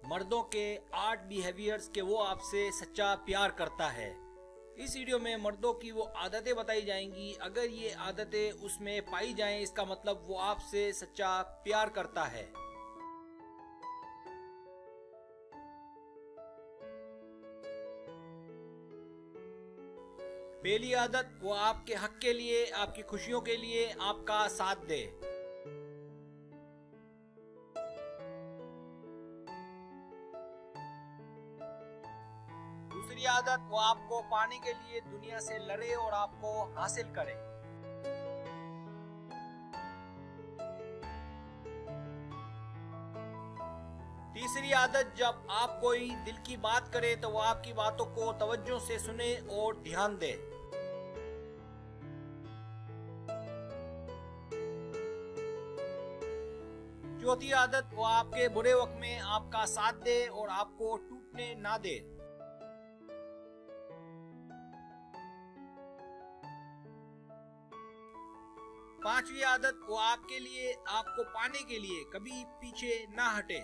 मर्दों के 8 बिहेवियर्स के वो आपसे सच्चा प्यार करता है। इस वीडियो में मर्दों की वो आदतें बताई जाएंगी, अगर ये आदतें उसमें पाई जाएं इसका मतलब वो आपसे सच्चा प्यार करता है। पहली आदत, वो आपके हक के लिए, आपकी खुशियों के लिए आपका साथ दे। दूसरी आदत, वो आपको पाने के लिए दुनिया से लड़े और आपको हासिल करे। तीसरी आदत, जब आप कोई दिल की बात करे तो वो आपकी बातों को तवज्जो से सुने और ध्यान दे। चौथी आदत, वो आपके बुरे वक्त में आपका साथ दे और आपको टूटने ना दे। पांचवी आदत, वो आपके लिए, आपको पाने के लिए कभी पीछे ना हटे।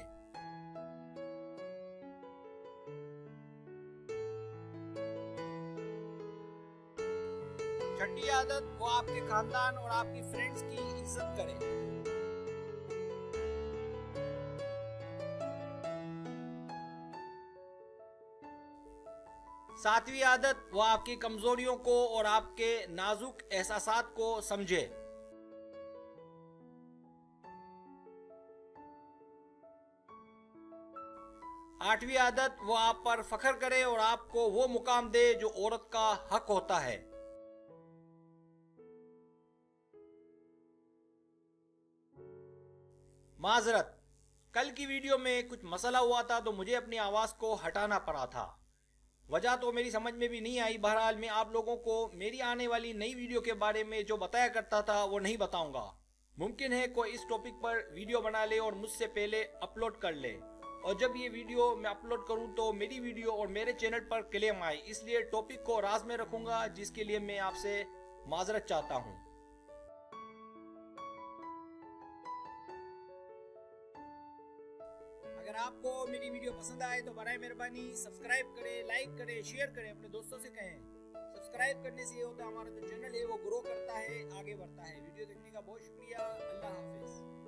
छठी आदत, वो आपके खानदान और आपकी फ्रेंड्स की इज्जत करे। सातवीं आदत, वो आपकी कमजोरियों को और आपके नाजुक एहसासात को समझे। आठवीं आदत, वो आप पर फख्र करे और आपको वो मुकाम दे जो औरत का हक होता है। माजरत, कल की वीडियो में कुछ मसला हुआ था तो मुझे अपनी आवाज को हटाना पड़ा था। वजह तो मेरी समझ में भी नहीं आई। बहरहाल मैं आप लोगों को मेरी आने वाली नई वीडियो के बारे में जो बताया करता था वो नहीं बताऊंगा। मुमकिन है कोई इस टॉपिक पर वीडियो बना ले और मुझसे पहले अपलोड कर ले, और जब ये वीडियो मैं अपलोड करूं तो मेरी वीडियो और मेरे चैनल पर क्लेम आए, इसलिए टॉपिक को राज में रखूंगा, जिसके लिए मैं आपसे माजरत चाहता हूं। अगर आपको मेरी वीडियो पसंद आए तो बराए मेहरबानी सब्सक्राइब करें, लाइक करें, शेयर करें, अपने दोस्तों से कहें। सब्सक्राइब करने से ये होता है हमारा जो चैनल है वो ग्रो करता है, आगे बढ़ता है। वीडियो देखने का बहुत शुक्रिया। अल्लाह हाफिज।